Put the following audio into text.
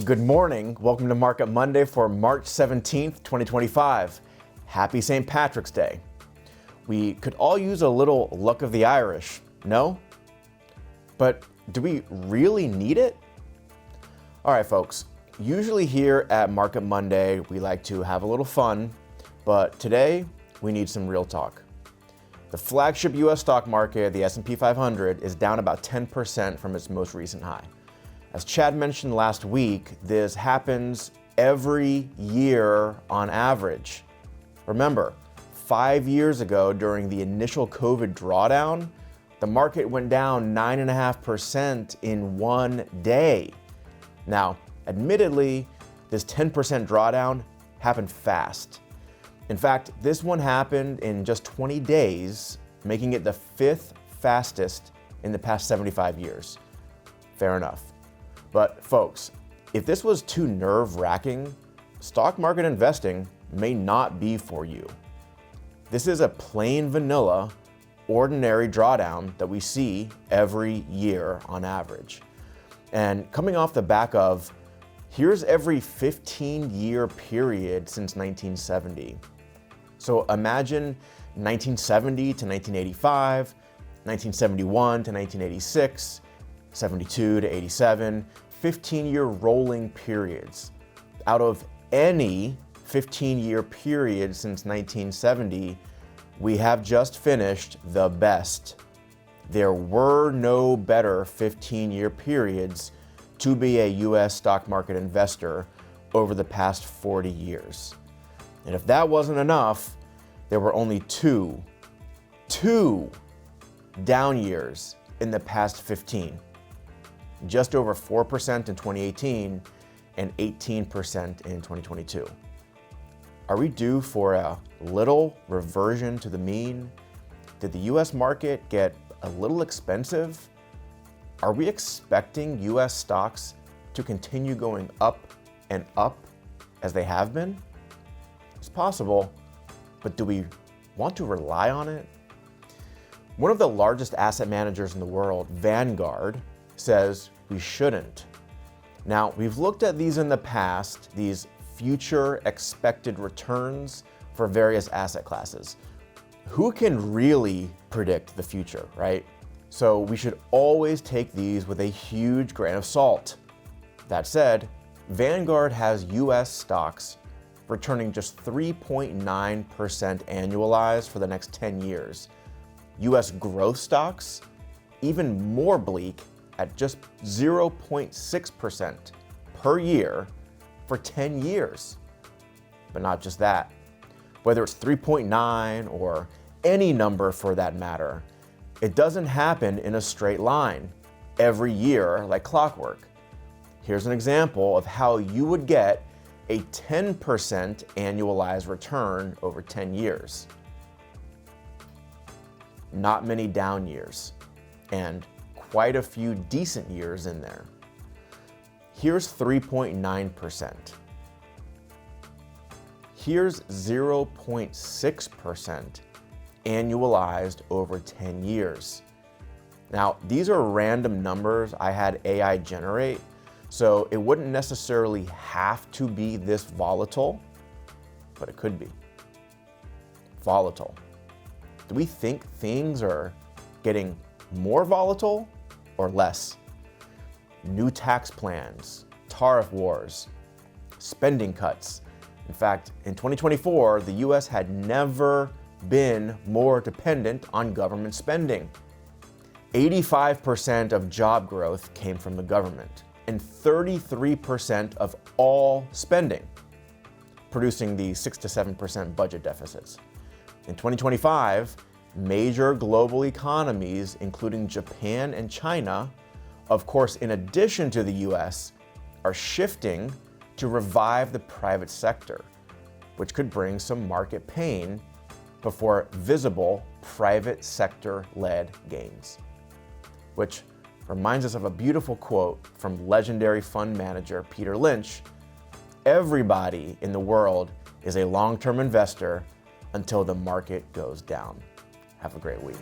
Good morning. Welcome to Market Monday for March 17th, 2025. Happy St. Patrick's Day. We could all use a little luck of the Irish, no? But do we really need it? All right, folks. Usually here at Market Monday, we like to have a little fun, but today we need some real talk. The flagship U.S. stock market, the S&P 500, is down about 10% from its most recent high. As Chad mentioned last week, this happens every year on average. Remember, 5 years ago during the initial COVID drawdown, the market went down 9.5% in one day. Now, admittedly, this 10% drawdown happened fast. In fact, this one happened in just 20 days, making it the fifth fastest in the past 75 years. Fair enough. But folks, if this was too nerve-wracking, stock market investing may not be for you. This is a plain vanilla, ordinary drawdown that we see every year on average. And coming off the back of, here's every 15-year period since 1970. So imagine 1970 to 1985, 1971 to 1986, 72 to 87, 15-year rolling periods. Out of any 15-year period since 1970, we have just finished the best. There were no better 15-year periods to be a U.S. stock market investor over the past 40 years. And if that wasn't enough, there were only two down years in the past 15. Just over 4% in 2018 and 18% in 2022. Are we due for a little reversion to the mean? Did the US market get a little expensive? Are we expecting US stocks to continue going up and up as they have been? It's possible, but do we want to rely on it? One of the largest asset managers in the world, Vanguard, says we shouldn't. Now, we've looked at these in the past, these future expected returns for various asset classes. Who can really predict the future, right? So we should always take these with a huge grain of salt. That said, Vanguard has US stocks returning just 3.9% annualized for the next 10 years. US growth stocks, even more bleak, at just 0.6% per year for 10 years. But not just that. Whether it's 3.9 or any number for that matter, it doesn't happen in a straight line every year like clockwork. Here's an example of how you would get a 10% annualized return over 10 years. Not many down years, and quite a few decent years in there. Here's 3.9%. Here's 0.6% annualized over 10 years. Now, these are random numbers I had AI generate, so it wouldn't necessarily have to be this volatile, but it could be. Volatile. Do we think things are getting more volatile or less? New tax plans, tariff wars, spending cuts. In fact, in 2024, the US had never been more dependent on government spending. 85% of job growth came from the government, and 33% of all spending, producing the 6 to 7% budget deficits. In 2025, major global economies, including Japan and China, of course, in addition to the US, are shifting to revive the private sector, which could bring some market pain before visible private sector-led gains. Which reminds us of a beautiful quote from legendary fund manager Peter Lynch: "Everybody in the world is a long-term investor until the market goes down." Have a great week.